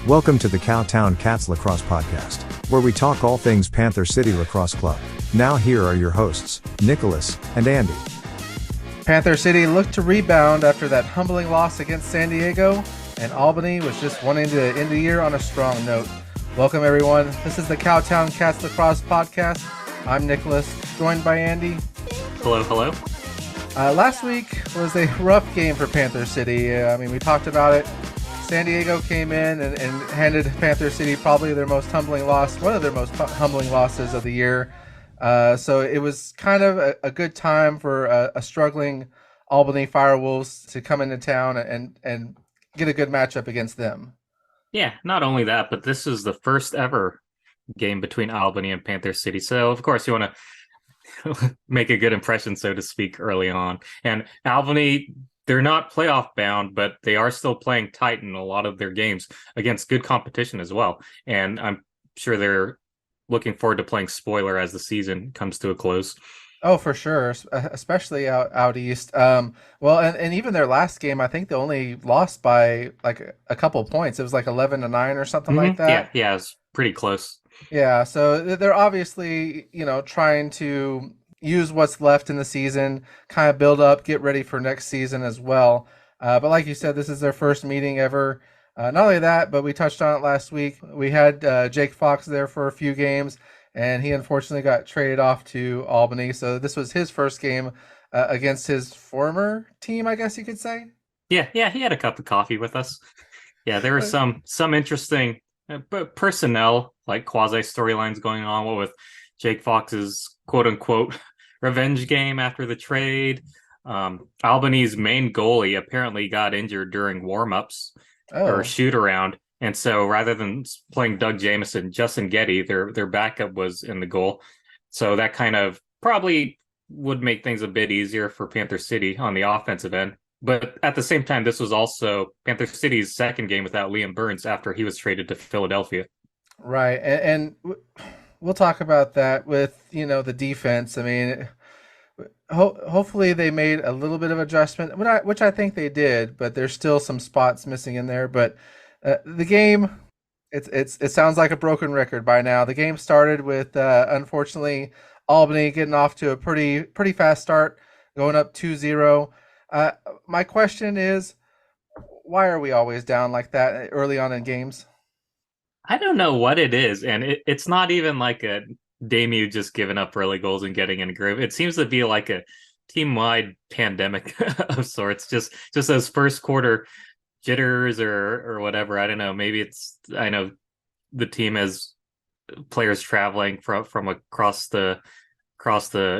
Welcome to the Cowtown Cats Lacrosse Podcast, where we talk all things Panther City Lacrosse Club. Now here are your hosts, Nicholas and Andy. Panther City looked to rebound after that humbling loss against San Diego, and Albany was just wanting to end the year on a strong note. Welcome everyone, this is the Cowtown Cats Lacrosse Podcast. I'm Nicholas, joined by Andy. Hello. Last week was a rough game for Panther City. We talked about it. San Diego came in and handed Panther City probably one of their most humbling losses of the year. So it was kind of a good time for a struggling Albany Firewolves to come into town and get a good matchup against them. Yeah, not only that, but this is the first ever game between Albany and Panther City. So, of course, you want to make a good impression, so to speak, early on. And Albany, they're not playoff bound, but they are still playing tight in a lot of their games against good competition as well. And I'm sure they're looking forward to playing spoiler as the season comes to a close. Oh, for sure, especially out east. And even their last game, I think they only lost by like a couple points. It was like 11-9 or something like that. Yeah, it's pretty close. Yeah, so they're obviously, trying to use what's left in the season, kind of build up, get ready for next season as well. But like you said, this is their first meeting ever. Not only that, but we touched on it last week. We had Jake Fox there for a few games, and he unfortunately got traded off to Albany. So this was his first game against his former team, I guess you could say. Yeah, he had a cup of coffee with us. Yeah, there were some interesting personnel, like quasi storylines going on. What with Jake Fox's quote unquote revenge game after the trade. Albany's main goalie apparently got injured during warm-ups or shoot around. And so rather than playing Doug Jamieson, Justin Getty, their backup was in the goal. So that kind of probably would make things a bit easier for Panther City on the offensive end. But at the same time, this was also Panther City's second game without Liam Burns after he was traded to Philadelphia. Right. And we'll talk about that with, the defense. I mean, hopefully they made a little bit of adjustment, which I think they did, but there's still some spots missing in there. But the game, it sounds like a broken record by now. The game started with, unfortunately, Albany getting off to a pretty fast start, going up 2-0. My question is, why are we always down like that early on in games? I don't know what it is, and it's not even like a Damien just giving up early goals and getting in a groove. It seems to be like a team-wide pandemic of sorts. Just those first quarter jitters or whatever. I don't know. Maybe I know the team has players traveling from across the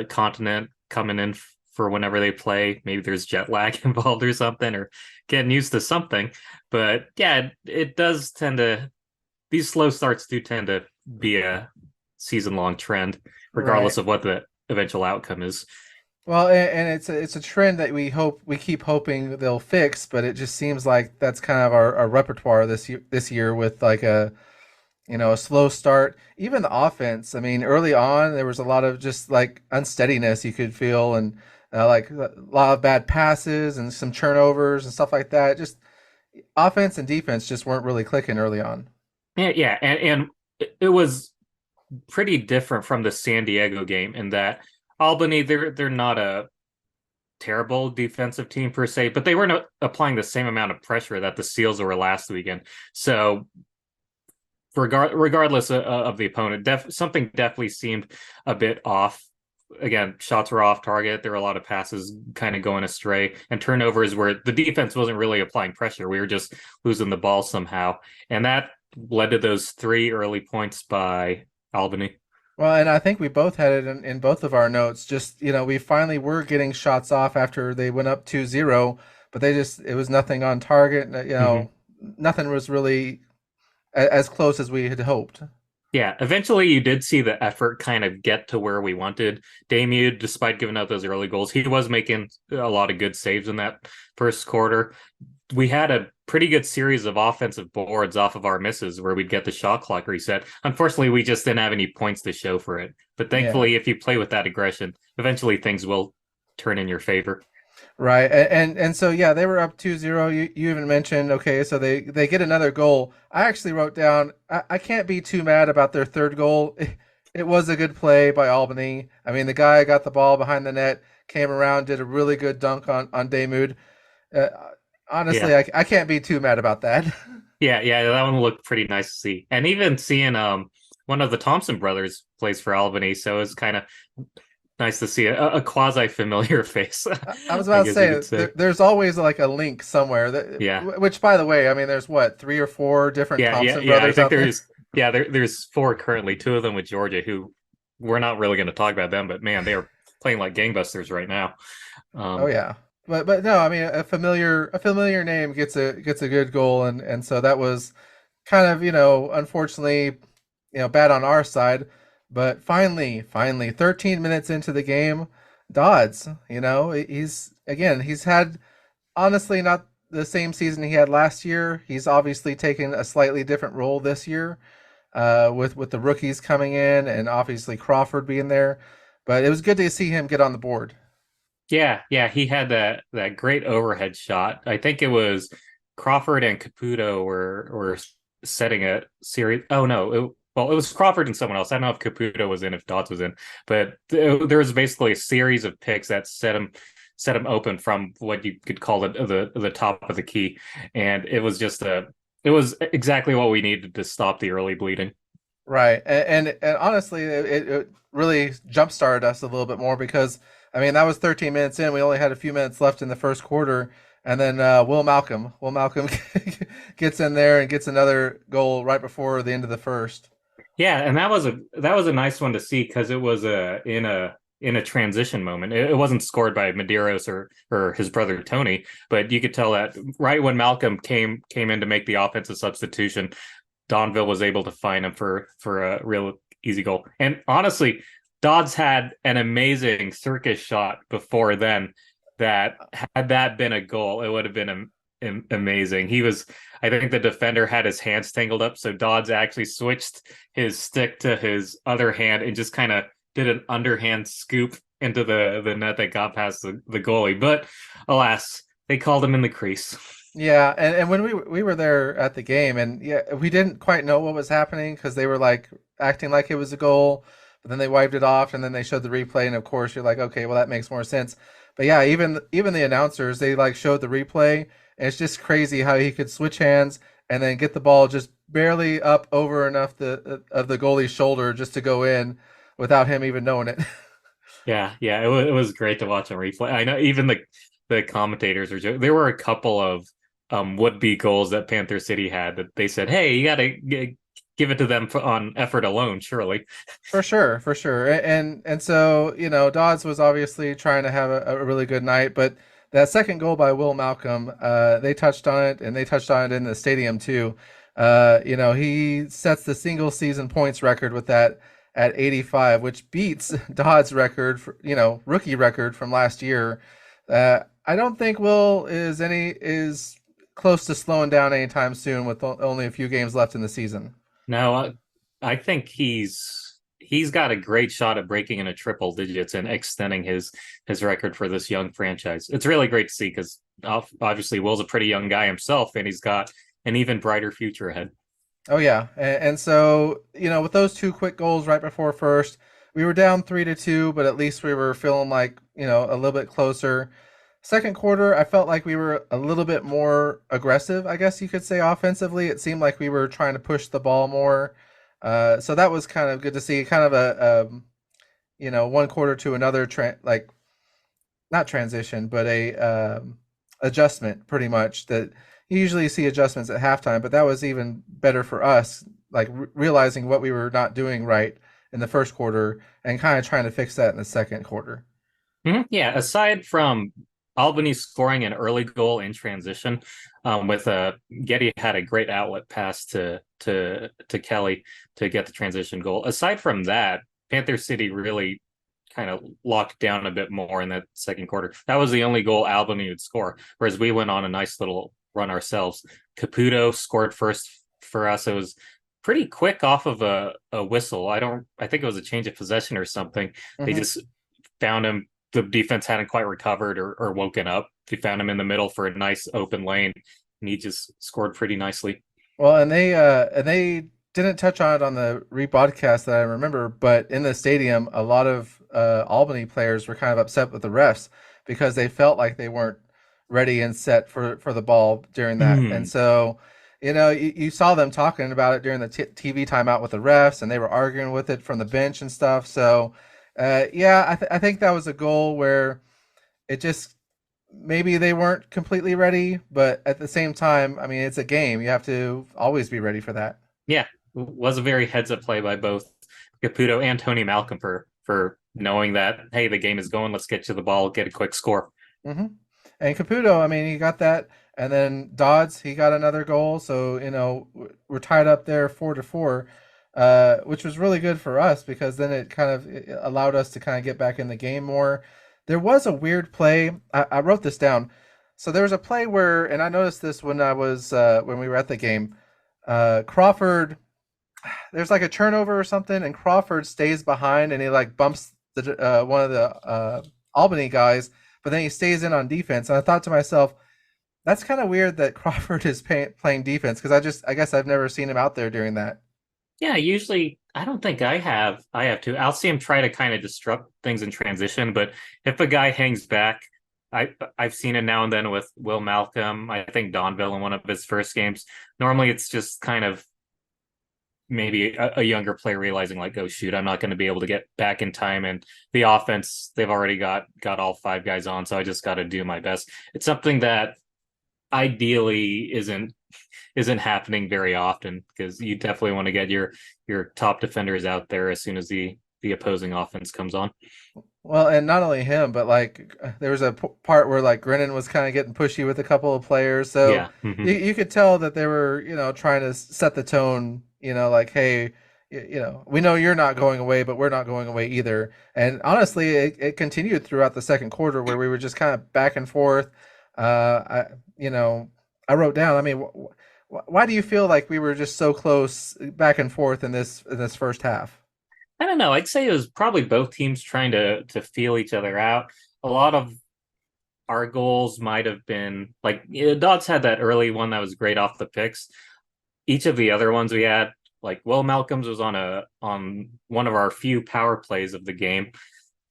continent coming in for whenever they play. Maybe there's jet lag involved or something, or getting used to something. But yeah, it does tend to. These slow starts do tend to be a season-long trend, regardless of what the eventual outcome is. Well, and it's a trend that we keep hoping they'll fix, but it just seems like that's kind of our repertoire this year with like a slow start. Even the offense. I mean, early on there was a lot of just like unsteadiness you could feel, and like a lot of bad passes and some turnovers and stuff like that. Just offense and defense just weren't really clicking early on. Yeah, and it was pretty different from the San Diego game in that Albany, they're not a terrible defensive team per se, but they weren't applying the same amount of pressure that the Seals were last weekend. So regardless of the opponent, something definitely seemed a bit off. Again, shots were off target. There were a lot of passes kind of going astray, and turnovers where the defense wasn't really applying pressure. We were just losing the ball somehow, and that led to those 3 early points by Albany. Well, and I think we both had it in both of our notes. Just, we finally were getting shots off after they went up 2-0, but it was nothing on target. Nothing was really as close as we had hoped. Yeah, eventually you did see the effort kind of get to where we wanted. Damien, despite giving up those early goals, he was making a lot of good saves in that first quarter. We had a pretty good series of offensive boards off of our misses where we'd get the shot clock reset. Unfortunately, we just didn't have any points to show for it. But thankfully, if you play with that aggression, eventually things will turn in your favor. Right. And so yeah, they were up 2-0. You even mentioned, okay, so they get another goal. I actually wrote down I can't be too mad about their third goal. It was a good play by Albany. I mean, the guy got the ball behind the net, came around, did a really good dunk on Daymud. Uh, Yeah. honestly, I can't be too mad about that. Yeah, that one looked pretty nice to see. And even seeing one of the Thompson brothers plays for Albany, so it's kind of nice to see a quasi familiar face, I was I about to guess you say could say. there's always like a link somewhere that, Yeah. which by the way, I mean, there's what, three or four different Thompson Yeah. I brothers think out there. there's four currently, two of them with Georgia, who we're not really going to talk about them, but man, they are playing like gangbusters right now. Oh Um, yeah, but no, I mean a familiar name gets a good goal, and so that was kind of unfortunately bad on our side, but finally 13 minutes into the game, Dodds, he's had honestly not the same season he had last year. He's obviously taken a slightly different role this year, with the rookies coming in and obviously Crawford being there, but it was good to see him get on the board. yeah, he had that great overhead shot. I think it was Crawford and Caputo were setting a series. Oh no, well, it was Crawford and someone else. I don't know if Caputo was in, if Dodds was in, but there was basically a series of picks that set him open from what you could call the top of the key, and it was exactly what we needed to stop the early bleeding. Right, and honestly, it really jump started us a little bit more because I mean that was 13 minutes in. We only had a few minutes left in the first quarter, and then Will Malcolm gets in there and gets another goal right before the end of the first. Yeah, and that was a nice one to see because it was in a transition moment. It wasn't scored by Medeiros or his brother Tony, but you could tell that right when Malcolm came in to make the offensive substitution, Donville was able to find him for a real easy goal. And honestly, Dodds had an amazing circus shot before then that had that been a goal, it would have been amazing. I think the defender had his hands tangled up, so Dodds actually switched his stick to his other hand and just kind of did an underhand scoop into the net that got past the goalie. But alas, they called him in the crease. Yeah, and when we were there at the game, and yeah, we didn't quite know what was happening because they were like acting like it was a goal, but then they wiped it off, and then they showed the replay, and of course you're like, okay, well that makes more sense. But yeah, even the announcers they like showed the replay, and it's just crazy how he could switch hands and then get the ball just barely up over enough of the goalie's shoulder just to go in without him even knowing it. Yeah, it was great to watch on replay. I know even the commentators are joking. There were a couple of would-be goals that Panther City had that they said, "Hey, you got to give it to them on effort alone, surely." For sure, for sure. And so, Dodds was obviously trying to have a really good night, but that second goal by Will Malcolm, they touched on it and they touched on it in the stadium too. He sets the single season points record with that at 85, which beats Dodd's record rookie record from last year. I don't think Will is close to slowing down anytime soon with only a few games left in the season. No, I think he's got a great shot at breaking into triple digits and extending his record for this young franchise. It's really great to see because obviously Will's a pretty young guy himself, and he's got an even brighter future ahead. Oh yeah, and so with those two quick goals right before first, we were down 3-2, but at least we were feeling like a little bit closer. Second quarter, I felt like we were a little bit more aggressive, I guess you could say, offensively. It seemed like we were trying to push the ball more, so that was kind of good to see. Kind of one quarter to another, like not transition, but a adjustment, pretty much. That you usually see adjustments at halftime, but that was even better for us, like realizing what we were not doing right in the first quarter and kind of trying to fix that in the second quarter. Yeah, aside from Albany scoring an early goal in transition, with Getty had a great outlet pass to Kelly to get the transition goal. Aside from that, Panther City really kind of locked down a bit more in that second quarter. That was the only goal Albany would score, whereas we went on a nice little run ourselves. Caputo scored first for us. It was pretty quick off of a whistle. I think it was a change of possession or something. They Hmm. just found him the defense hadn't quite recovered or woken up. They found him in the middle for a nice open lane, and he just scored pretty nicely. Well, and they didn't touch on it on the rebroadcast that I remember, but in the stadium, a lot of Albany players were kind of upset with the refs because they felt like they weren't ready and set for the ball during that. And Mm. so, you saw them talking about it during the TV timeout with the refs, and they were arguing with it from the bench and stuff. So, yeah, I think that was a goal where it just maybe they weren't completely ready, but at the same time, I mean, it's a game. You have to always be ready for that. Yeah, was a very heads up play by both Caputo and Tony Malcolm for knowing that, hey, the game is going. Let's get to the ball, get a quick score. Hmm. And Caputo, I mean, he got that, and then Dodds, he got another goal. So we're tied up there 4-4, which was really good for us because then it allowed us to kind of get back in the game more. There was a weird play. I wrote this down. So there was a play where, and I noticed this when I was when we were at the game. Crawford, there's like a turnover or something, and Crawford stays behind, and he like bumps one of the Albany guys, but then he stays in on defense. And I thought to myself, that's kind of weird that Crawford is playing defense because I guess I've never seen him out there doing that. Yeah, usually I don't think I have to. I'll see him try to kind of disrupt things in transition, but if a guy hangs back, I've seen it now and then with Will Malcolm. I think Donville in one of his first games. Normally it's just kind of maybe a younger player realizing like, oh shoot, I'm not going to be able to get back in time, and the offense they've already got all five guys on, so I just got to do my best. It's something that ideally isn't happening very often because you definitely want to get your top defenders out there as soon as the opposing offense comes on. Well, and not only him, but like there was a part where like Grennan was kind of getting pushy with a couple of players, so Yeah. Hmm. you could tell that they were trying to set the tone. Like hey, we know you're not going away, but we're not going away either. And honestly, it continued throughout the second quarter where we were just kind of back and forth. I you know I wrote down. I mean, why do you feel like we were just so close back and forth in this first half? I don't know. I'd say it was probably both teams trying to feel each other out. A lot of our goals might have been like Dodds had that early one that was great off the picks. Each of the other ones we had, like Will Malcolm's was on one of our few power plays of the game.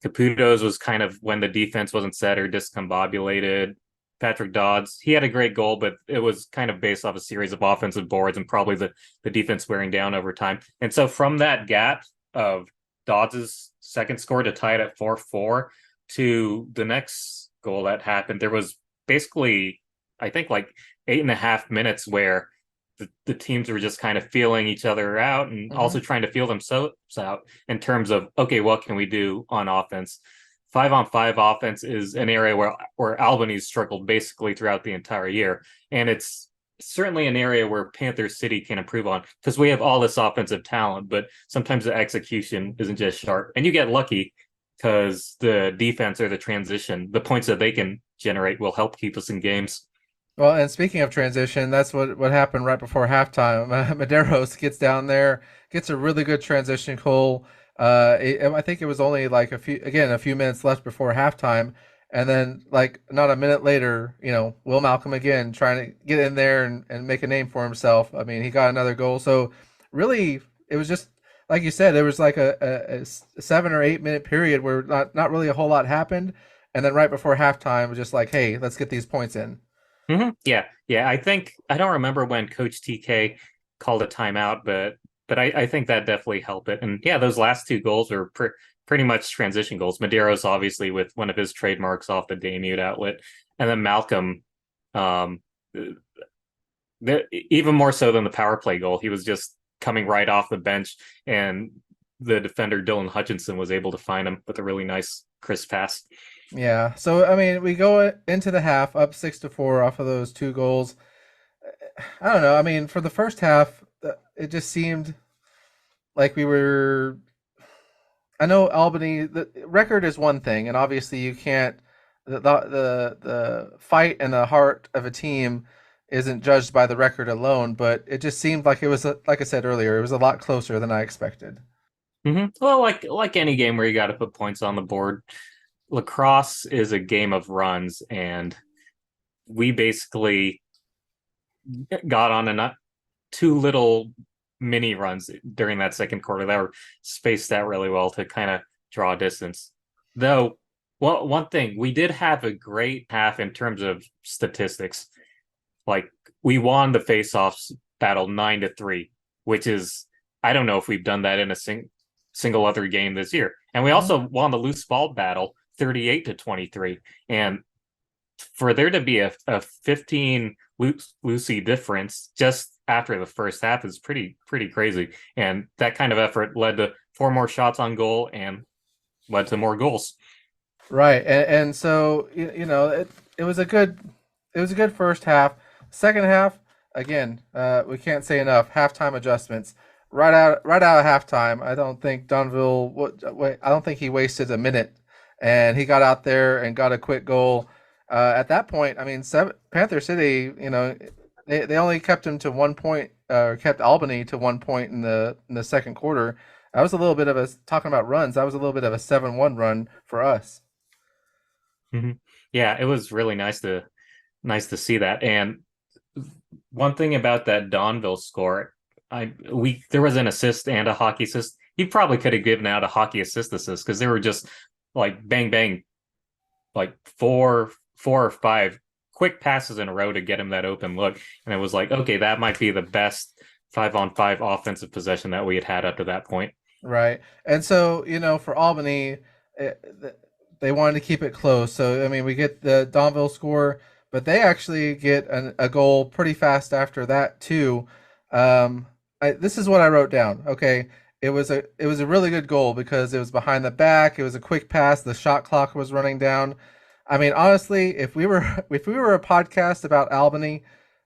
Caputo's was kind of when the defense wasn't set or discombobulated. Patrick Dodds, he had a great goal, but it was kind of based off a series of offensive boards and probably the defense wearing down over time. And so from that gap of Dodds's second score to tie it at 4-4 to the next goal that happened, there was basically, I think, like 8.5 minutes where the teams were just kind of feeling each other out and Hmm. also trying to feel themselves out in terms of, okay, what can we do on offense? 5-on-5 offense is an area where Albany's struggled basically throughout the entire year. And it's certainly an area where Panther City can improve on because we have all this offensive talent, but sometimes the execution isn't just sharp. And you get lucky because the defense or the transition, the points that they can generate will help keep us in games. Well, and speaking of transition, that's what happened right before halftime. Medeiros gets down there, gets a really good transition goal. I think it was only like a few minutes left before halftime, and then like not a minute later, Will Malcolm again trying to get in there and make a name for himself. I mean, he got another goal. So really, it was just like you said, there was like a 7 or 8 minute period where not really a whole lot happened, and then right before halftime, it was just like, hey, let's get these points in. Yeah, yeah. I think I don't remember when Coach TK called a timeout, but I think that definitely helped it. And yeah, those last two goals were pretty much transition goals. Medeiros obviously with one of his trademarks off the Daymute outlet, and then Malcolm, um, even more so than the power play goal. He was just coming right off the bench, and the defender Dylan Hutchinson was able to find him with a really nice crisp pass. Yeah. So I mean, we go into the half up 6-4 off of those two goals. I don't know. I mean, for the first half, it just seemed like we were. I know Albany. The record is one thing, and obviously you can't. The fight and the heart of a team isn't judged by the record alone. But it just seemed like it was like I said earlier, it was a lot closer than I expected. Well, like any game where you got to put points on the board, lacrosse is a game of runs, and we basically got on two little mini runs during that second quarter that were spaced out really well to kind of draw distance. Though, one thing, we did have a great half in terms of statistics. Like, we won the face-offs battle 9-3, which is, I don't know if we've done that in a single other game this year. And we Mhm. also won the loose ball battle 38-23. And for there to be a 15 Lucy difference just after the first half is pretty crazy. And that kind of effort led to four more shots on goal and led to more goals. Right, and so it was a good first half. Second half, again, we can't say enough. Halftime adjustments, right out of halftime. I don't think Donville. I don't think he wasted a minute, and he got out there and got a quick goal. At that point, I mean, Panther City, they only kept him to 1 point, kept Albany to 1 point in the second quarter. That was a little bit of a talking about runs. That was a little bit of a 7-1 run for us. Mm-hmm. Yeah, it was really nice to see that. And one thing about that Donville score, I we there was an assist and a hockey assist. He probably could have given out a hockey assist because they were just like bang bang, like four or five quick passes in a row to get him that open look. And it was like, okay, that might be the best 5-on-5 offensive possession that we had had up to that point. Right. And so, for Albany, eh, they wanted to keep it close. So, I mean, we get the Donville score, but they actually get a goal pretty fast after that too. This is what I wrote down. Okay. It was a really good goal because it was behind the back. It was a quick pass. The shot clock was running down. I mean, honestly, if we were if we were a podcast about Albany,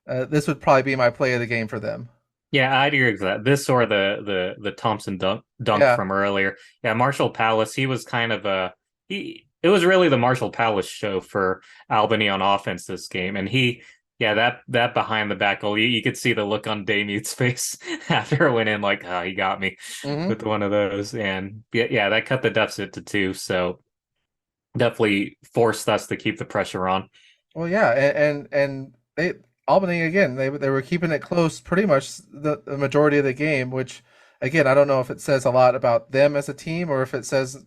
this would probably be my play of the game for them. Yeah, I'd agree with that. This or the Thompson dunk Yeah. from earlier. Yeah, Marshall Palace, he was kind of he it was really the Marshall Palace show for Albany on offense this game. And yeah, that behind the back goal, you could see the look on Damute's face after it went in, like, oh, he got me Hmm. with one of those. And yeah, that cut the deficit to two. So definitely forced us to keep the pressure on. Well, yeah, and they Albany again. They were keeping it close pretty much the majority of the game. Which again, I don't know if it says a lot about them as a team or if it says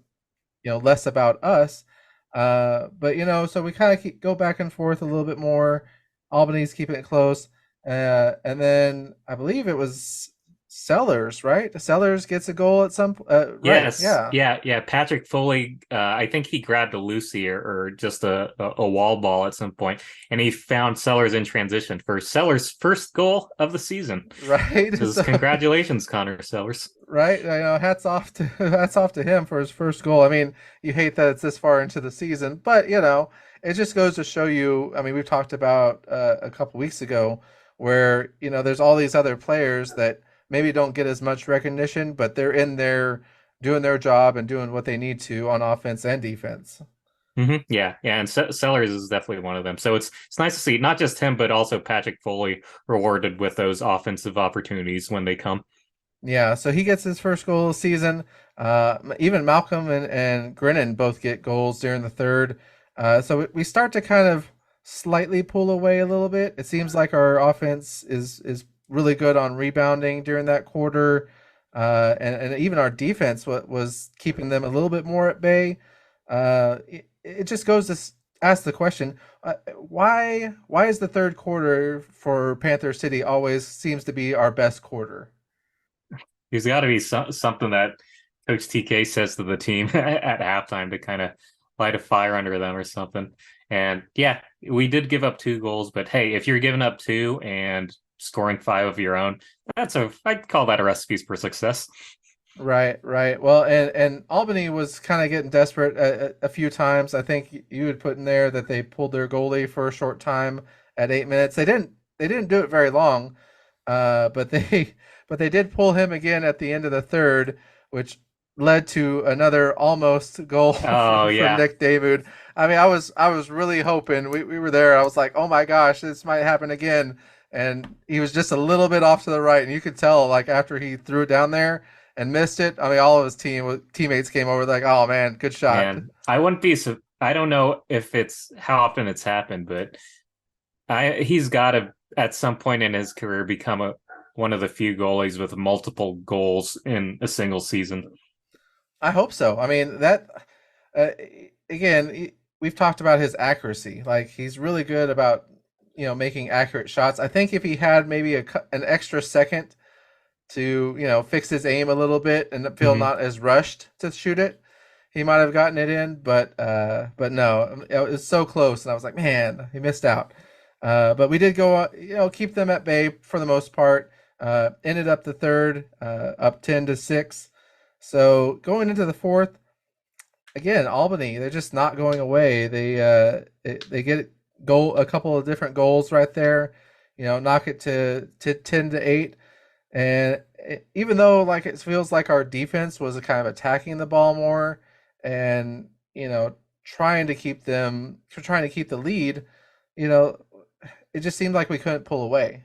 less about us. But so we kind of go back and forth a little bit more. Albany's keeping it close, and then I believe it was Sellers, right? Sellers gets a goal at some. Right, Yes, yeah. yeah. Patrick Foley, I think he grabbed a Lucy or just a wall ball at some point, and he found Sellers in transition for Sellers' first goal of the season. Right. So So congratulations, Connor Sellers. right? Hats off to hats off to him for his first goal. I mean, you hate that it's this far into the season, but it just goes to show you. I mean, we've talked about a couple weeks ago where there's all these other players that maybe don't get as much recognition, but they're in there doing their job and doing what they need to on offense and defense. Yeah, and Sellers is definitely one of them. So it's nice to see not just him, but also Patrick Foley rewarded with those offensive opportunities when they come. Yeah, so he gets his first goal of the season. Even Malcolm and Grinnan both get goals during the third. So we start to kind of slightly pull away a little bit. It seems like our offense is really good on rebounding during that quarter, and even our defense was keeping them a little bit more at bay. It just goes to ask the question, why is the third quarter for Panther City always seems to be our best quarter? There's got to be something that Coach TK says to the team at halftime to kind of light a fire under them or something. And yeah, we did give up two goals, but hey, if you're giving up two and scoring five of your own, I'd call that a recipe for success. Right, right. Well, and Albany was kind of getting desperate a few times. I think you had put in there that they pulled their goalie for a short time at 8 minutes. They didn't do it very long, but they but they did pull him again at the end of the third, which led to another almost goal Oh from yeah, Nick David. I mean, I was really hoping we were there. I was like, oh my gosh, this might happen again. And he was just a little bit off to the right, and you could tell like after he threw it down there and missed it. I mean, all of his teammates came over like, "Oh man, good shot." man, I wouldn't be I don't know if it's how often it's happened, but he's got to at some point in his career become one of the few goalies with multiple goals in a single season. I hope so. I mean, uh, again, we've talked about his accuracy. Like he's really good about making accurate shots. I think if he had maybe an extra second to fix his aim a little bit and feel Mm-hmm. not as rushed to shoot it, he might have gotten it in. But no, it was so close, and I was like, man, he missed out. But we did go, keep them at bay for the most part. Ended up the third, up 10-6. So going into the fourth, again, Albany, they're just not going away. They get a couple of different goals right there. Knock it to 10-8. And even though like it feels like our defense was kind of attacking the ball more and trying to keep the lead, you know, it just seemed like we couldn't pull away.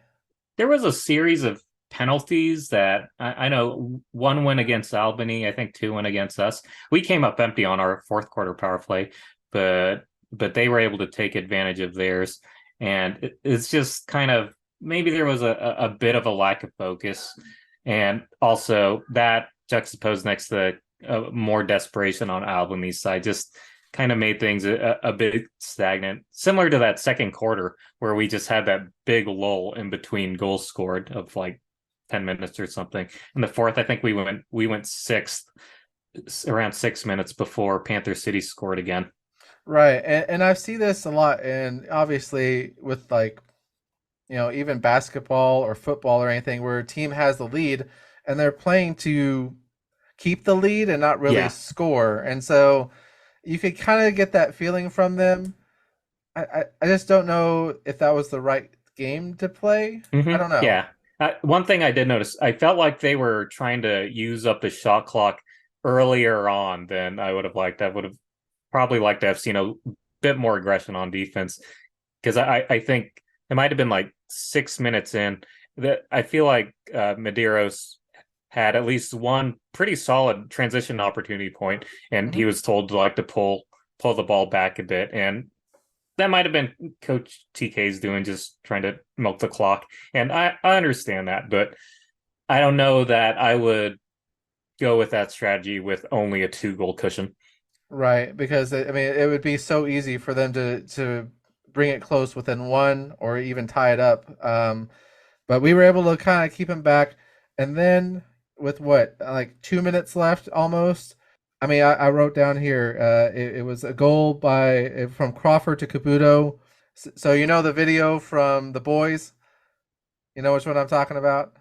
There was a series of penalties that I know one went against Albany, I think two went against us. We came up empty on our fourth quarter power play, but they were able to take advantage of theirs. And it's just kind of maybe there was a bit of a lack of focus. And also that juxtaposed next to more desperation on Albany's side just kind of made things a bit stagnant, similar to that second quarter where we just had that big lull in between goals scored of like 10 minutes or something. In the fourth, I think we went sixth around 6 minutes before Panther City scored again. Right. And I see this a lot, and obviously with like even basketball or football or anything where a team has the lead and they're playing to keep the lead and not really Yeah. score. And so you could kind of get that feeling from them. I just don't know if that was the right game to play. I don't know. Yeah. One thing I did notice, I felt like they were trying to use up the shot clock earlier on than I would have liked. I would have probably liked to have seen a bit more aggression on defense because I think it might have been like 6 minutes in that I feel like Medeiros had at least one pretty solid transition opportunity point, and Hmm. he was told to like to pull the ball back a bit, and that might have been Coach TK's doing, just trying to milk the clock, and I understand that, but I don't know that I would go with that strategy with only a 2 goal cushion. Right, because I mean it would be so easy for them to bring it close within one or even tie it up. But we were able to kind of keep him back, and then with what like 2 minutes left almost. I mean, I wrote down here. It was a goal from Crawford to Caputo. So you know the video from the boys. You know which one I'm talking about,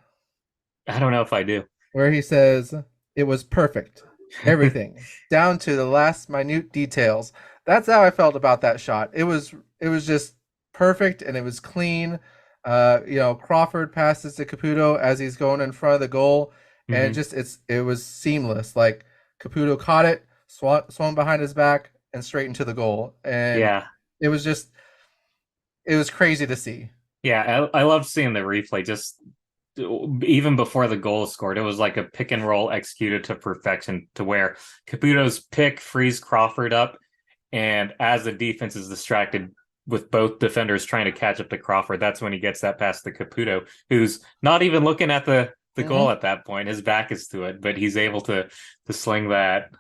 I don't know if I do. where he says it was perfect, everything down to the last minute details. That's how I felt about that shot. It was just perfect and it was clean. Crawford passes to Caputo as he's going in front of the goal, and Hmm. it was seamless. Like Caputo caught it, swung behind his back, and straight into the goal, and Yeah. it was just it was crazy to see. Yeah, I love seeing the replay. Just even before the goal is scored, it was like a pick and roll executed to perfection, to where Caputo's pick frees Crawford up, and as the defense is distracted with both defenders trying to catch up to Crawford, that's when he gets that pass to Caputo, who's not even looking at the goal Hmm. at that point. His back is to it, but he's able to sling that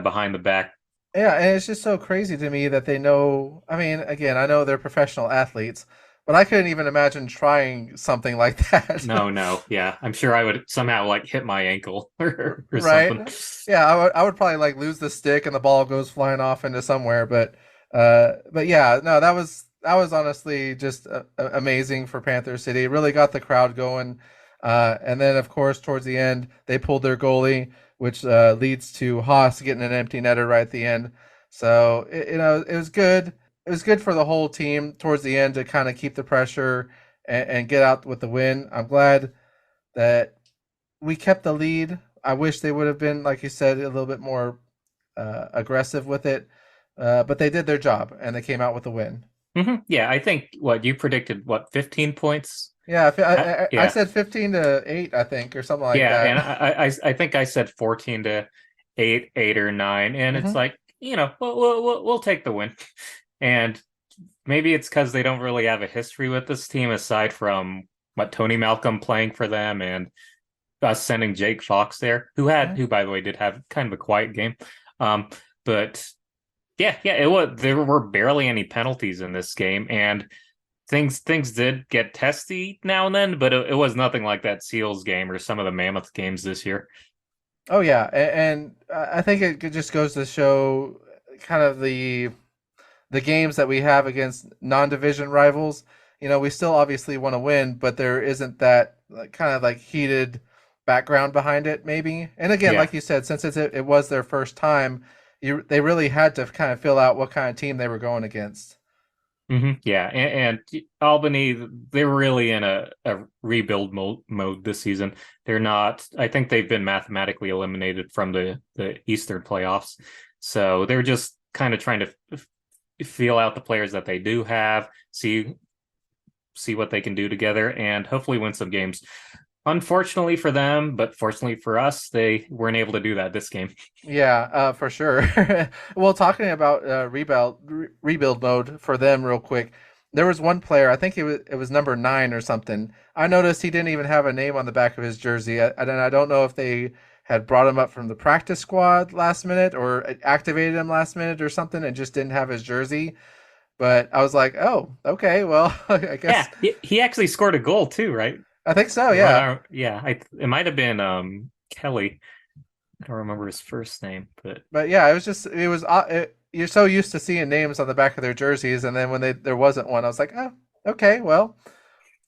behind the back. Yeah, and it's just so crazy to me that they know. I mean, again, I know they're professional athletes, but I couldn't even imagine trying something like that. No, no, yeah, I'm sure I would somehow like hit my ankle or Right? something. Yeah, I would probably like lose the stick and the ball goes flying off into somewhere. But yeah, no, that was honestly just amazing for Panther City. It really got the crowd going. And then of course towards the end they pulled their goalie, which leads to Haas getting an empty netter right at the end. So it was good. It was good for the whole team towards the end to kind of keep the pressure and get out with the win. I'm glad that we kept the lead. I wish they would have been, like you said, a little bit more aggressive with it, but they did their job and they came out with a win. Yeah, I think what you predicted, what, 15 points? Yeah, I Yeah, said 15-8, I think, or something like yeah, that. and I think I said 14 to 8, 8 or 9, and it's Hmm. like we'll take the win. And maybe it's because they don't really have a history with this team aside from what Tony Malcolm playing for them and us sending Jake Fox there, who by the way did have kind of a quiet game. But yeah, there were barely any penalties in this game, and things did get testy now and then, but it was nothing like that Seals game or some of the Mammoth games this year. Oh yeah, and I think it just goes to show kind of the games that we have against non-division rivals. We still obviously want to win, but there isn't that kind of like heated background behind it, maybe. And again, Yeah. like you said, since it was their first time, they really had to kind of fill out what kind of team they were going against. Yeah, and Albany, they're really in a rebuild mode this season. They're not. I think they've been mathematically eliminated from the Eastern playoffs, so they're just kind of trying to feel out the players that they do have, see what they can do together, and hopefully win some games. Unfortunately for them, but fortunately for us, they weren't able to do that this game. Yeah, for sure. Well, talking about rebuild mode for them, real quick. There was one player, I think it was number 9 or something. I noticed he didn't even have a name on the back of his jersey. I don't know if they had brought him up from the practice squad last minute or activated him last minute or something, and just didn't have his jersey. But I was like, oh, okay, well, I Yeah, guess he actually scored a goal too, right? I think so. Yeah. Yeah, it might have been Kelly. I don't remember his first name, but But yeah, you're so used to seeing names on the back of their jerseys, and then when there wasn't one, I was like, oh, okay, well,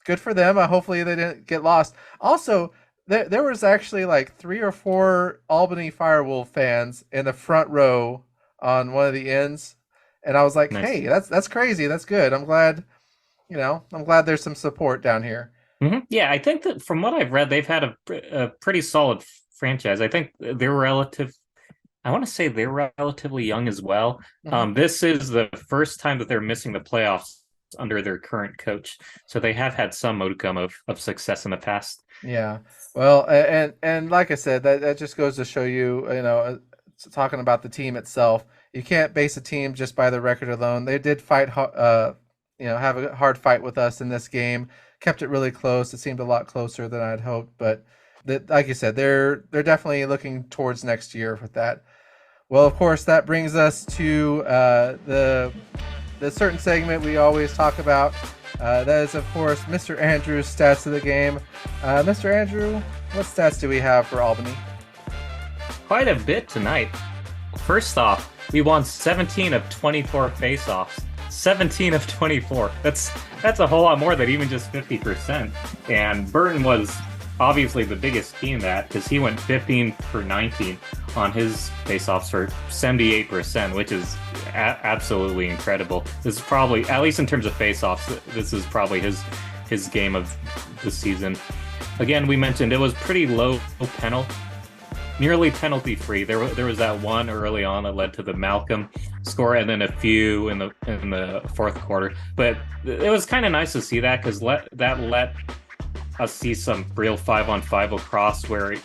good for them. Hopefully they didn't get lost. Also, there was actually like 3 or 4 Albany Firewolf fans in the front row on one of the ends, and I was like, nice. hey, that's crazy. That's good. I'm glad there's some support down here. Yeah, I think that from what I've read, they've had a pretty solid franchise. I think they're relative. I want to say they're relatively young as well. Hmm. This is the first time that they're missing the playoffs under their current coach, so they have had some modicum of success in the past. Yeah. Well, and like I said, that just goes to show you, talking about the team itself, you can't base a team just by the record alone. They did have a hard fight with us in this game. Kept it really close. It seemed a lot closer than I'd hoped, but like you said, they're definitely looking towards next year with that. Well, of course, that brings us to the certain segment we always talk about. That is, of course, Mr. Andrew's stats of the game. Mr. Andrew, what stats do we have for Albany? Quite a bit tonight. First off, we won 17 of 24 faceoffs. 17 of 24. That's a whole lot more than even just 50%. And Burton was obviously the biggest key in that because he went 15 for 19 on his faceoffs for 78%, which is absolutely incredible. This is probably, at least in terms of faceoffs, this is probably his game of the season. Again, we mentioned it was pretty low penalty, nearly penalty free. There was that one early on that led to the Malcolm score, and then a few in the fourth quarter. But it was kind of nice to see that because that let us see some real 5-on-5 lacrosse where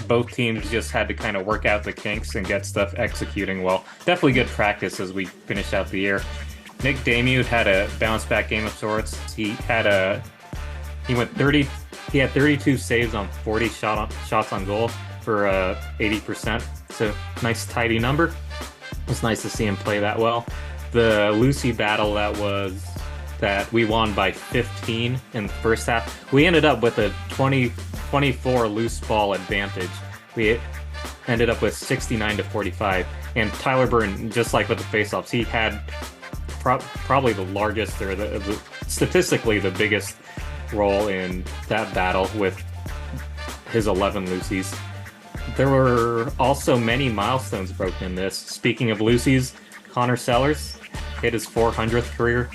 both teams just had to kind of work out the kinks and get stuff executing well. Definitely good practice as we finish out the year. Nick Damude had a bounce back game of sorts. He had 32 saves on 40 shots on goal for 80%. So nice tidy number. It was nice to see him play that well. The Lucy battle that we won by 15 in the first half. We ended up with a 24 loose ball advantage. We ended up with 69 to 45. And Tyler Burton, just like with the faceoffs, he had probably the largest or statistically the biggest role in that battle with his 11 loosies. There were also many milestones broken in this. Speaking of loosies, Connor Sellers hit his 400th career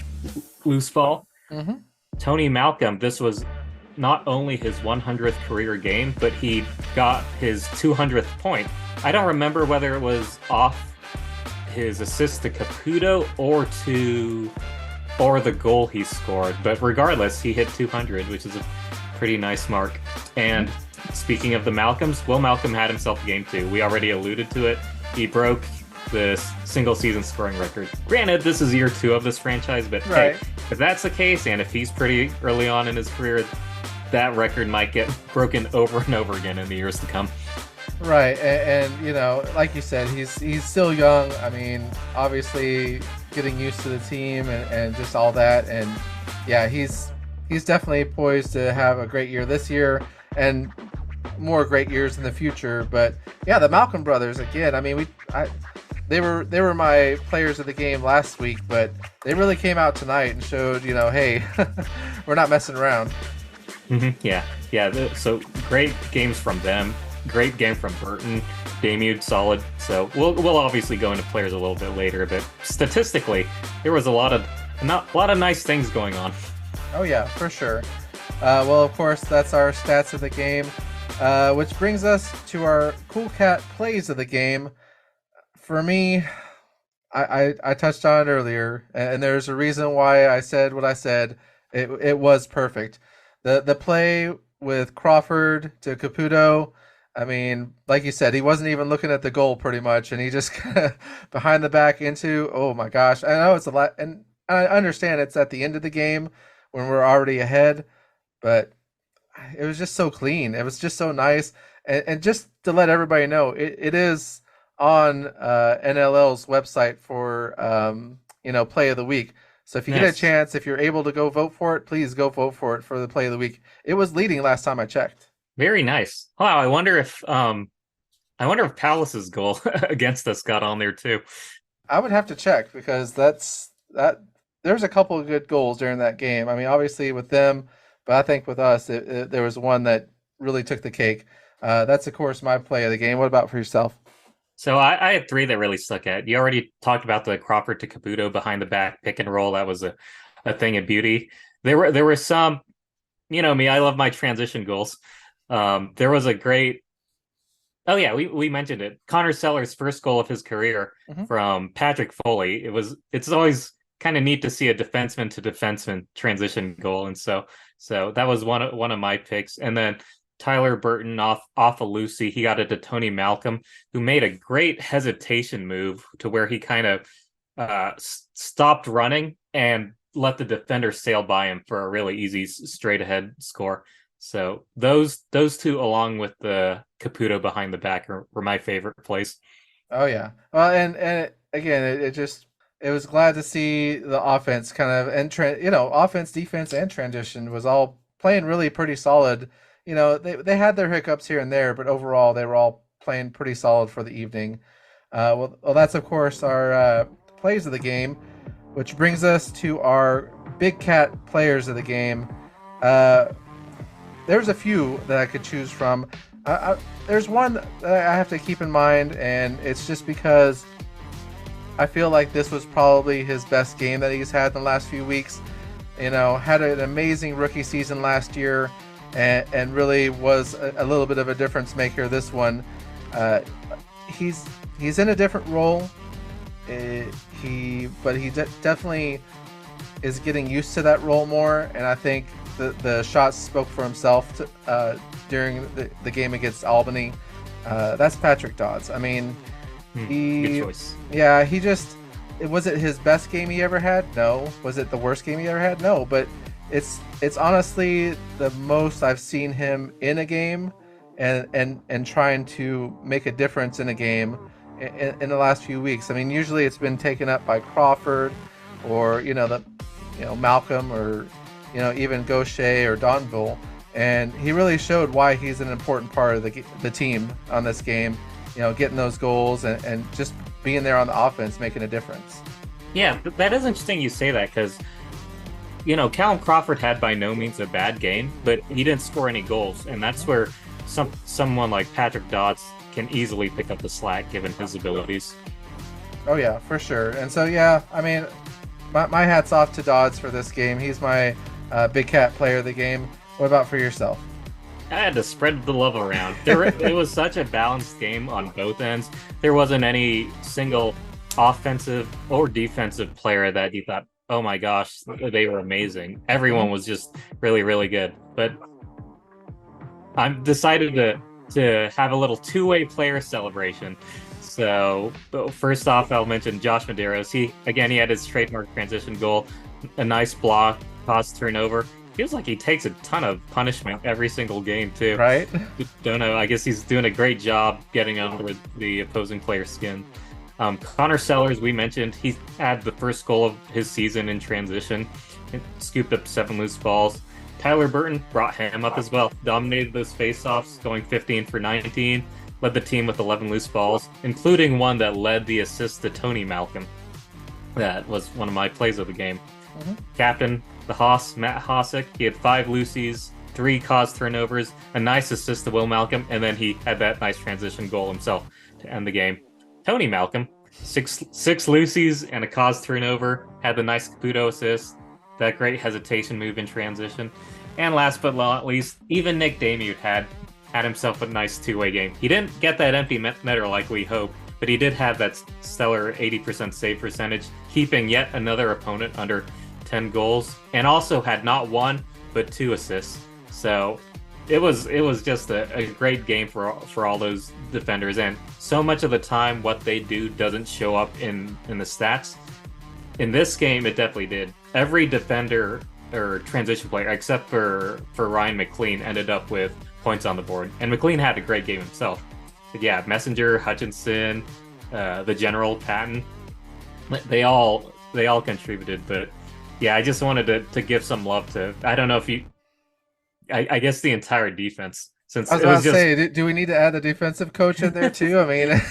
loose ball. Mm-hmm. Tony Malcolm, this was not only his 100th career game, but he got his 200th point. I don't remember whether it was off his assist to Caputo or the goal he scored, but regardless, he hit 200, which is a pretty nice mark. And speaking of the Malcolms, Will Malcolm had himself a game too. We already alluded to it. He broke the single season scoring record. Granted, this is year 2 of this franchise, but Right. hey, if that's the case, and if he's pretty early on in his career, that record might get broken over and over again in the years to come. Right, and you know, like you said, he's still young. I mean, obviously getting used to the team and just all that, and yeah, he's definitely poised to have a great year this year and more great years in the future. But yeah, the Malcolm brothers again. I mean, they were my players of the game last week, but they really came out tonight and showed, you know, hey, we're not messing around. Yeah. So great games from them. Great game from Burton. Damude solid. So we'll obviously go into players a little bit later, but statistically, there was a lot of nice things going on. Oh yeah, for sure. Well, of course, that's our stats of the game, which brings us to our Cool Cat plays of the game. For me, I touched on it earlier, and there's a reason why I said what I said. It was perfect. The play with Crawford to Caputo. I mean, like you said, he wasn't even looking at the goal pretty much, and he just kind of behind the back into. Oh my gosh! I know it's a lot, and I understand it's at the end of the game when we're already ahead, but it was just so clean. It was just so nice, and just to let everybody know, it is on NLL's website for play of the week. So if you get a chance, if you're able to go vote for it, please go vote for it for the play of the week. It was leading last time I checked. Very nice. Wow, I wonder if Palace's goal against us got on there too. I would have to check because that there's a couple of good goals during that game. I mean, obviously with them, but I think with us, there was one that really took the cake. That's of course my play of the game. What about for yourself? So I had 3 that really stuck out. You already talked about the Crawford to Caputo behind the back pick and roll. That was a thing of beauty. There were some, you know me, I love my transition goals. There was a great. Oh yeah, we mentioned it. Connor Seller's first goal of his career from Patrick Foley. It's always kind of neat to see a defenseman to defenseman transition goal, and so that was one of my picks. And then Tyler Burton off of Lucy, he got it to Tony Malcolm, who made a great hesitation move to where he kind of stopped running and let the defender sail by him for a really easy straight ahead score. So those 2, along with the Caputo behind the back, were my favorite plays. Oh yeah, well, and again, it was glad to see the offense kind of offense, defense, and transition was all playing really pretty solid. You know, they had their hiccups here and there, but overall they were all playing pretty solid for the evening. Well, that's of course our plays of the game, which brings us to our Big Cat players of the game. There's a few that I could choose from. There's one that I have to keep in mind, and it's just because I feel like this was probably his best game that he's had in the last few weeks. You know, had an amazing rookie season last year, and really was a little bit of a difference maker this one. He's in a different role. He definitely is getting used to that role more, and I think the shots spoke for himself during the game against Albany. That's Patrick Dodds. I mean, good choice. Yeah, was it his best game he ever had? No. Was it the worst game he ever had? No. But it's honestly the most I've seen him in a game, and trying to make a difference in a game in the last few weeks. I mean, usually it's been taken up by Crawford, or Malcolm, or even Gaucher or Donville, and he really showed why he's an important part of the team on this game. Getting those goals and just being there on the offense, making a difference. Yeah, that is interesting you say that, because Callum Crawford had by no means a bad game, but he didn't score any goals, and that's where someone like Patrick Dodds can easily pick up the slack given his abilities. Oh yeah, for sure. And so yeah, I mean, my hat's off to Dodds for this game. He's my Big Cat player of the game. What about for yourself? I had to spread the love around. It was such a balanced game on both ends. There wasn't any single offensive or defensive player that you thought, oh my gosh, they were amazing. Everyone was just really, really good. But I'm decided to have a little two-way player celebration. So first off, I'll mention Josh Medeiros. He had his trademark transition goal, a nice block, pass turnover. Feels like he takes a ton of punishment every single game too. Right? Don't know. I guess he's doing a great job getting under the opposing player's skin. Connor Sellers, we mentioned, he had the first goal of his season in transition, scooped up 7 loose balls. Tyler Burton brought him up as well, dominated those faceoffs, going 15 for 19, led the team with 11 loose balls, including one that led the assist to Tony Malcolm. That was one of my plays of the game. Mm-hmm. Captain, the Hoss, Matt Hossick, he had 5 loosies, 3 caused turnovers, a nice assist to Will Malcolm, and then he had that nice transition goal himself to end the game. Tony Malcolm, six loosies and a caused turnover, had the nice Caputo assist, that great hesitation move in transition. And last but not least, even Nick Damute had himself a nice two-way game. He didn't get that empty netter like we hoped, but he did have that stellar 80% save percentage, keeping yet another opponent under 10 goals, and also had not 1 but 2 assists. So it was just a great game for all those defenders, and so much of the time what they do doesn't show up in the stats. In this game, it definitely did. Every defender or transition player, except for Ryan McLean, ended up with points on the board, and McLean had a great game himself. But yeah, Messenger, Hutchinson, the General, Patton, they all contributed. But yeah, I just wanted to give some love to, I don't know if you, I guess the entire defense, since I was it about was to just say, do we need to add the defensive coach in there too? I mean,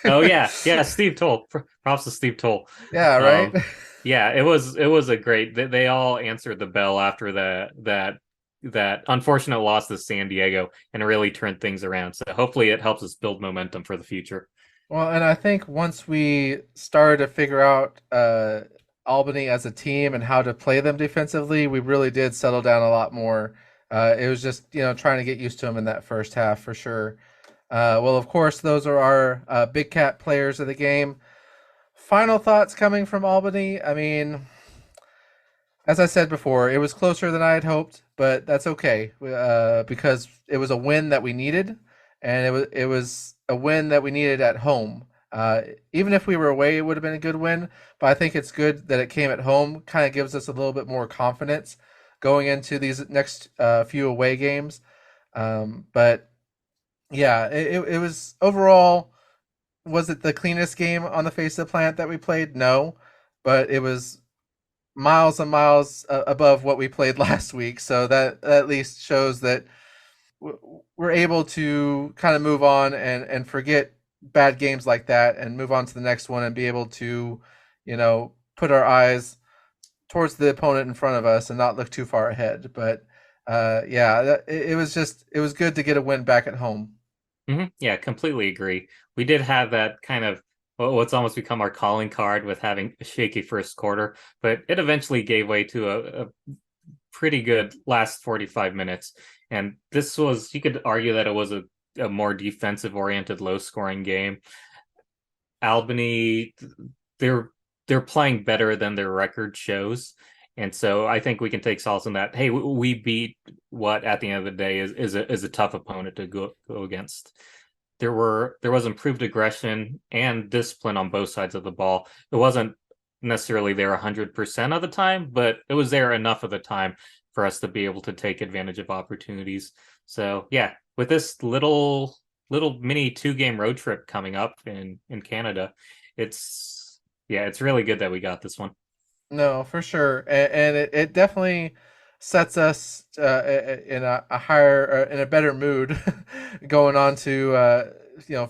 oh yeah, Steve Toll. Props to Steve Toll. yeah, right. Yeah, it was a great. They all answered the bell after that unfortunate loss to San Diego, and really turned things around. So hopefully it helps us build momentum for the future. Well, and I think once we started to figure out Albany as a team and how to play them defensively, we really did settle down a lot more. It was just trying to get used to them in that first half for sure. Well, of course, those are our Big Cat players of the game. Final thoughts coming from Albany. I mean, as I said before, it was closer than I had hoped, but that's okay because it was a win that we needed, and it was a win that we needed at home. Even if we were away, it would have been a good win. But I think it's good that it came at home. Kind of gives us a little bit more confidence going into these next few away games. But yeah, it was overall. Was it the cleanest game on the face of the planet that we played? No, but it was miles and miles above what we played last week. So that at least shows that we're able to kind of move on and forget bad games like that and move on to the next one and be able to, put our eyes towards the opponent in front of us and not look too far ahead. But yeah, it was good to get a win back at home. Yeah, completely agree. We did have that kind of what's almost become our calling card with having a shaky first quarter, but it eventually gave way to a pretty good last 45 minutes. And this was, you could argue that it was a more defensive oriented, low scoring game. Albany, they're playing better than their record shows. And so I think we can take solace in that. Hey, we beat what at the end of the day is a tough opponent to go against. There was improved aggression and discipline on both sides of the ball. It wasn't necessarily there 100% of the time, but it was there enough of the time for us to be able to take advantage of opportunities. So yeah, with this little mini 2-game road trip coming up in Canada, it's really good that we got this one. No, for sure, and it definitely sets us in a higher, in a better mood, going on to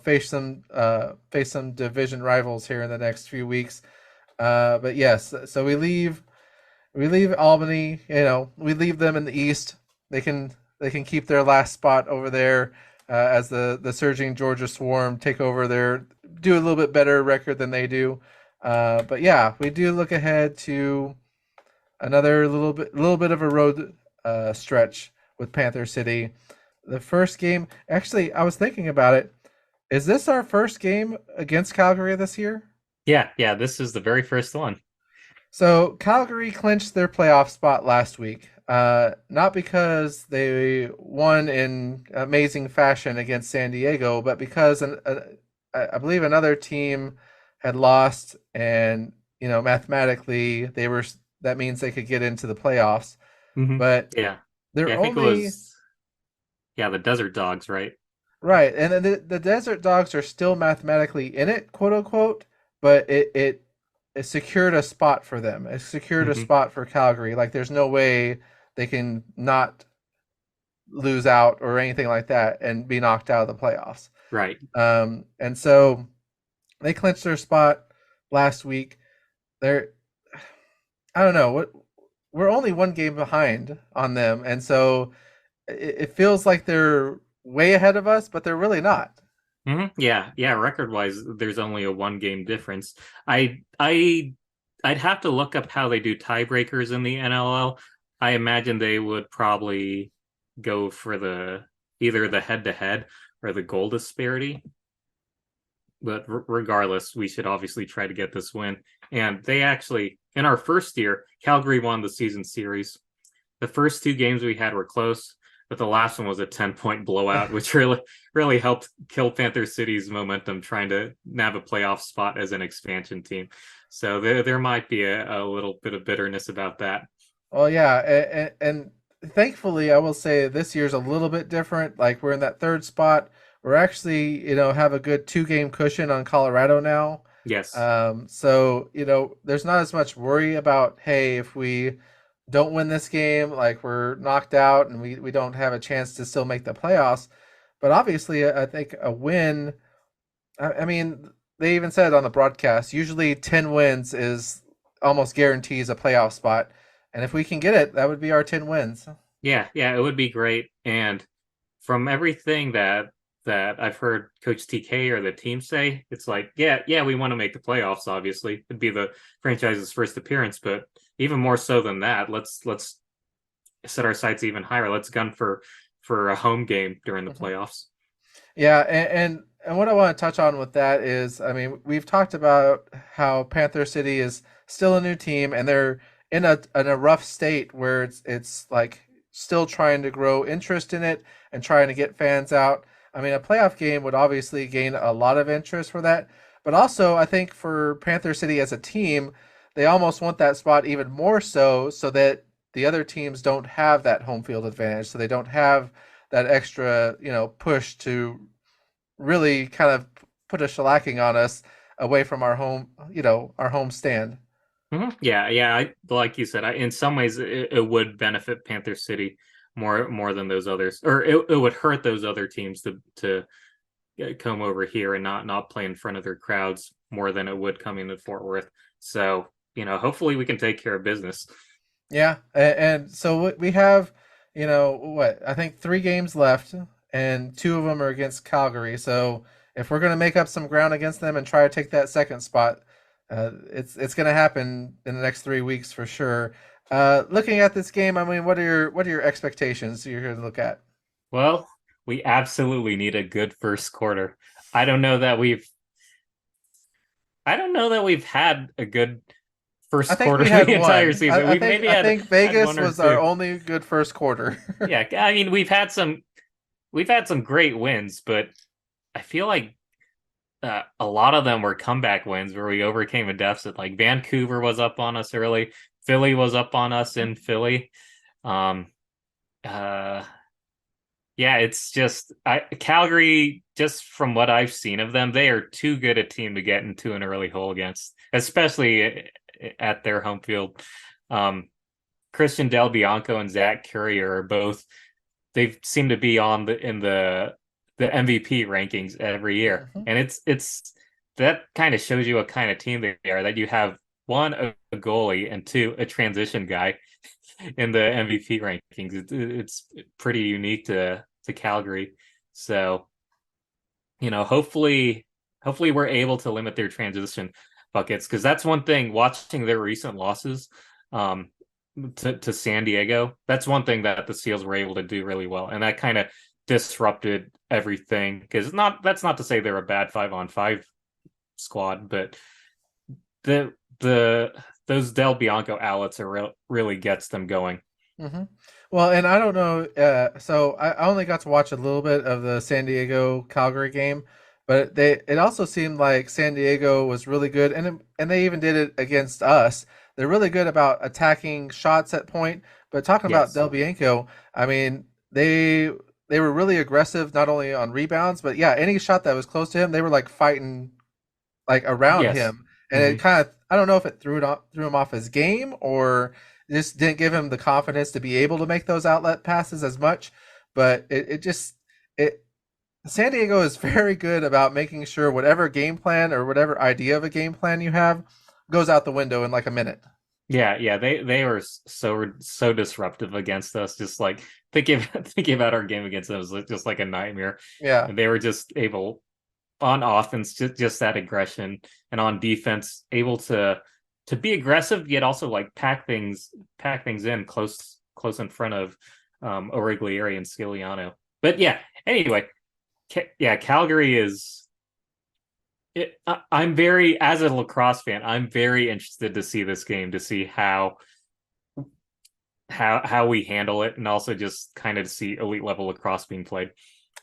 face some division rivals here in the next few weeks. But yes, so we leave Albany. We leave them in the East. They can keep their last spot over there as the surging Georgia Swarm take over do a little bit better record than they do. But yeah, we do look ahead to another little bit of a road stretch with Panther City. The first game, actually, I was thinking about it. Is this our first game against Calgary this year? Yeah, this is the very first one. So Calgary clinched their playoff spot last week, not because they won in amazing fashion against San Diego, but because I believe another team had lost, and mathematically that means they could get into the playoffs. Hmm. But Yeah. Yeah, they're I think it only was, yeah, the Desert Dogs, right? right, and then the Desert Dogs are still mathematically in it, quote unquote. But it secured a spot for them. It secured a Hmm. spot for Calgary. Like there's no way they can not lose out or anything like that and be knocked out of the playoffs. Right. And so they clinched their spot last week. They're I don't know what we're only one game behind on them, and so it feels like they're way ahead of us, but they're really not. Hmm. Yeah, yeah. Record wise, there's only a one game difference. I'd have to look up how they do tiebreakers in the NLL. I imagine they would probably go for the either the head to head or the goal disparity. But regardless, we should obviously try to get this win. And they actually, in our first year, Calgary won the season series. The first two games we had were close, but the last one was a 10-point blowout, which really helped kill Panther City's momentum trying to nab a playoff spot as an expansion team. So there might be a little bit of bitterness about that. Well, yeah, and thankfully, I will say this year's a little bit different. Like we're in that third spot. We're actually, have a good 2 game cushion on Colorado now. Yes. So there's not as much worry about, hey, if we don't win this game, like we're knocked out and we don't have a chance to still make the playoffs. But obviously, I think a win. I mean, they even said on the broadcast, usually 10 wins is almost guarantees a playoff spot. And if we can get it, that would be our 10 wins. Yeah, yeah, it would be great. And from everything that I've heard Coach TK or the team say, it's like, yeah, yeah, we want to make the playoffs, obviously. It'd be the franchise's first appearance, but even more so than that, let's set our sights even higher. Let's gun for a home game during the Mhm. playoffs. Yeah, and what I want to touch on with that is, I mean, we've talked about how Panther City is still a new team, and they're in a rough state where it's like still trying to grow interest in it and trying to get fans out. I mean, a playoff game would obviously gain a lot of interest for that, but also I think for Panther City as a team, they almost want that spot even more so that the other teams don't have that home field advantage, so they don't have that extra, push to really kind of put a shellacking on us away from our home stand. Mhm. Yeah, yeah. Like you said, in some ways, it would benefit Panther City more than those others, or it would hurt those other teams to come over here and not play in front of their crowds more than it would coming to Fort Worth. So, hopefully we can take care of business. Yeah, and so we have, what I think 3 games left, and 2 of them are against Calgary. So if we're gonna make up some ground against them and try to take that second spot, it's gonna happen in the next 3 weeks for sure. Looking at this game, I mean, what are your expectations you're going to look at? Well, we absolutely need a good first quarter. I don't know that we've I don't know that we've had a good I first think quarter we had the entire one. season. I We've think maybe I think had Vegas one or was our two. only good first quarter. Yeah, I mean we've had some great wins, but I feel like a lot of them were comeback wins where we overcame a deficit. Like Vancouver was up on us early, Philly was up on us in Philly. Um, uh, yeah, it's just Calgary. Just from what I've seen of them, they are too good a team to get into an early hole against, especially at their home field. Um, Christian Del Bianco and Zach Currier are both they seem to be on the MVP rankings every year, Mhm. and it's that kind of shows you what kind of team they are. That you have one a goalie and two a transition guy in the MVP rankings. It's pretty unique to Calgary. So hopefully we're able to limit their transition buckets because that's one thing. Watching their recent losses, um, to San Diego. That's one thing that the Seals were able to do really well, and that kind of disrupted everything. Because that's not to say they're a bad 5-on-5 squad, but the the those Del Bianco outlets really gets them going. hmm Well, and I don't know. So I only got to watch a little bit of the San Diego Calgary game, But it also seemed like San Diego was really good, and they even did it against us. They're really good about attacking shots at point. But talking about Yes. Del Bianco, I mean they were really aggressive not only on rebounds, but yeah, any shot that was close to him, they were like fighting like around Yes. him, and it Hmm. kind of I don't know if it threw him off his game or just didn't give him the confidence to be able to make those outlet passes as much. But it just it San Diego is very good about making sure whatever game plan or whatever idea of a game plan you have goes out the window in like a minute. Yeah, yeah, they were so disruptive against us. Just like thinking thinking about our game against them was just like a nightmare. Yeah, And they were just able on offense, just that aggression, and on defense, able to be aggressive yet also like pack things in close in front of Origlieri and Sciliano. But yeah, anyway, yeah, Calgary is. I'm very, as a lacrosse fan, I'm very interested to see this game to see how we handle it, and also just kind of see elite level lacrosse being played.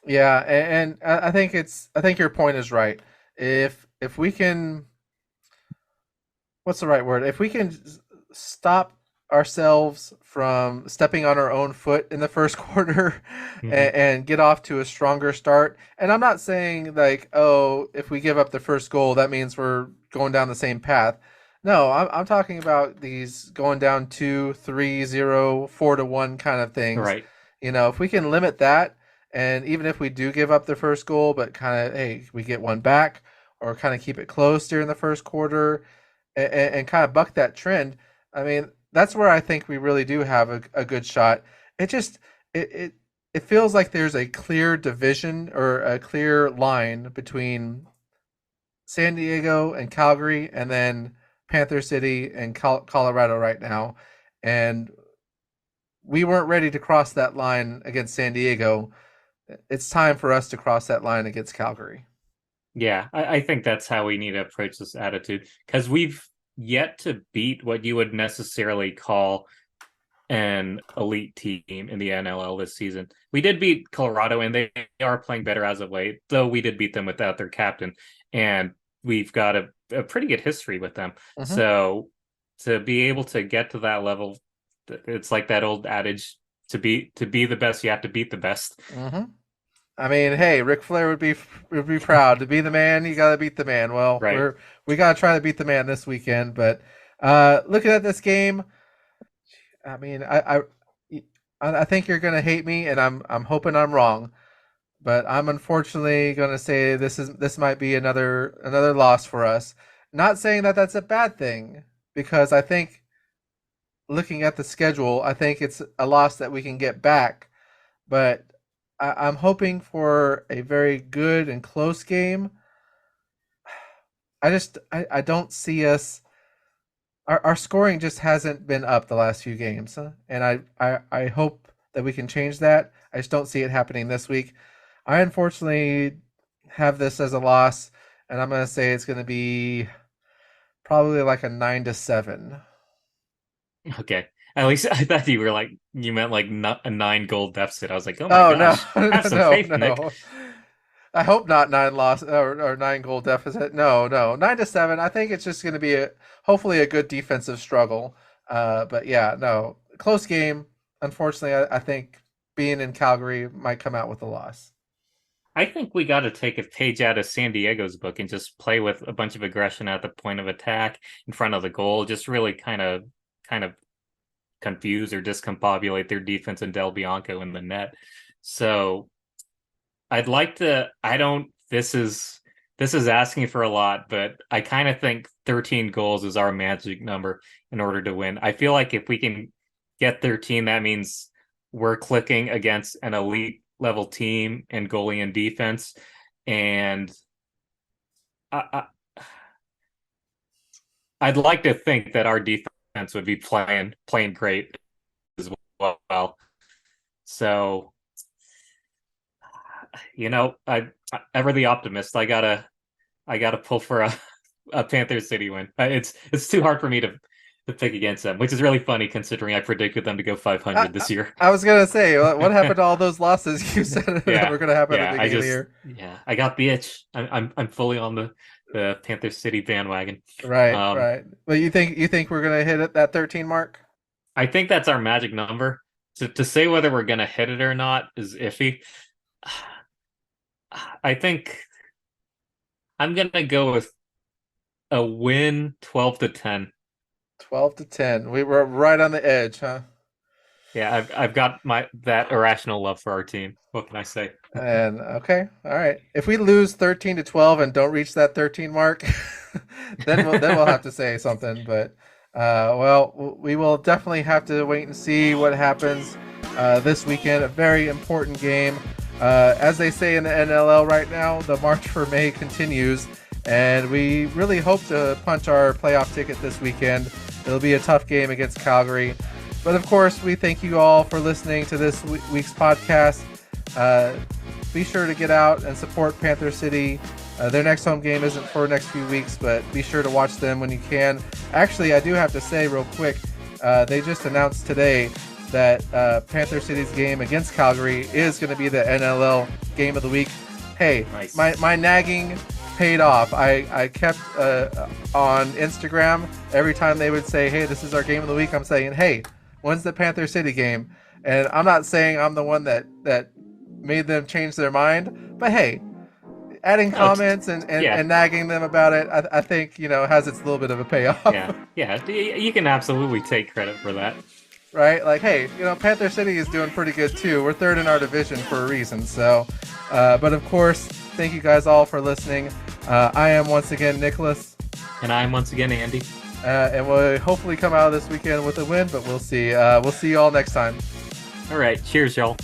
yeah, and I think your point is right. If we can, what's the right word? If we can stop ourselves from stepping on our own foot in the first quarter Hmm. and get off to a stronger start. And I'm not saying like, oh, if we give up the first goal, that means we're going down the same path. No, I'm talking about these going down 2-3-0, 4-1 kind of things. Right. If we can limit that, and even if we do give up the first goal, but kind of, hey, we get one back, or kind of keep it close during the first quarter, and kind of buck that trend. I mean, that's where I think we really do have a good shot. It just it, it it feels like there's a clear division or a clear line between San Diego and Calgary, and then Panther City and Colorado right now, and we weren't ready to cross that line against San Diego. It's time for us to cross that line against Calgary. Yeah, I think that's how we need to approach this attitude because we've yet to beat what you would necessarily call an elite team in the NLL this season. We did beat Colorado, and they are playing better as of late, though we did beat them without their captain, and we've got a pretty good history with them. Mm-hmm. So to be able to get to that level, it's like that old adage: to be the best, you have to beat the best. Mm-hmm. I mean, hey, Ric Flair would be proud to be the man. You got to beat the man. Well, Right. we got to try to beat the man this weekend. But looking at this game, I mean, I think you're gonna hate me, and I'm hoping I'm wrong. But I'm unfortunately gonna say this might be another loss for us. Not saying that that's a bad thing, because I think looking at the schedule, I think it's a loss that we can get back. But I'm hoping for a very good and close game. I don't see us. Our scoring just hasn't been up the last few games, and I hope that we can change that. I just don't see it happening this week. I unfortunately have this as a loss, and I'm gonna say it's gonna be probably like a 9-7. Okay. At least I thought you meant like not a 9 goal deficit. I was like, oh my Oh no, gosh, have some no, faith, Nick. no. I hope not nine loss or 9 goal deficit. No, no, 9-7. I think it's just going to be hopefully a good defensive struggle. But yeah, no, close game. Unfortunately, I think being in Calgary might come out with a loss. I think we got to take a page out of San Diego's book and just play with a bunch of aggression at the point of attack in front of the goal. Just really kind of confuse or discombobulate their defense and Del Bianco in the net. So I'd like to. I don't. This is asking for a lot, but I kind of think 13 goals is our magic number in order to win. I feel like if we can get 13, that means we're clicking against an elite level team and goalie and defense. And I, I'd like to think that our defense would be playing great as well. So I ever the optimist. I gotta pull for a Panther City win. It's too hard for me to pick against them, which is really funny considering I predicted them to go 500 this year. I was gonna say, what happened to all those losses you said that were gonna happen at the beginning of the year? I got the itch. I'm fully on the Panther City bandwagon. Right. But you think we're gonna hit it that 13 mark? I think that's our magic number. To say whether we're gonna hit it or not is iffy. I think I'm gonna go with a win 12-10. 12-10. We were right on the edge, huh? Yeah, I've got that irrational love for our team. What can I say? And okay, all right. If we lose 13-12 and don't reach that 13 mark, then we'll have to say something. But well, we will definitely have to wait and see what happens this weekend. A very important game. As they say in the NLL right now, the March for May continues, and we really hope to punch our playoff ticket this weekend. It'll be a tough game against Calgary. But of course, we thank you all for listening to this week's podcast. Be sure to get out and support Panther City. Their next home game isn't for the next few weeks, but be sure to watch them when you can. Actually, I do have to say real quick, they just announced today that Panther City's game against Calgary is going to be the NLL Game of the Week. Hey, nice. my nagging paid off. I kept on Instagram, every time they would say, hey, this is our Game of the Week, I'm saying, hey, when's the Panther City game? And I'm not saying I'm the one that made them change their mind, but hey, adding comments and nagging them about it, I think, has its little bit of a payoff. Yeah, you can absolutely take credit for that. Right? Like, hey, Panther City is doing pretty good too. We're third in our division for a reason. So, but of course, thank you guys all for listening. I am once again Nicholas. And I am once again Andy. And we'll hopefully come out of this weekend with a win, but we'll see. We'll see you all next time. All right. Cheers, y'all.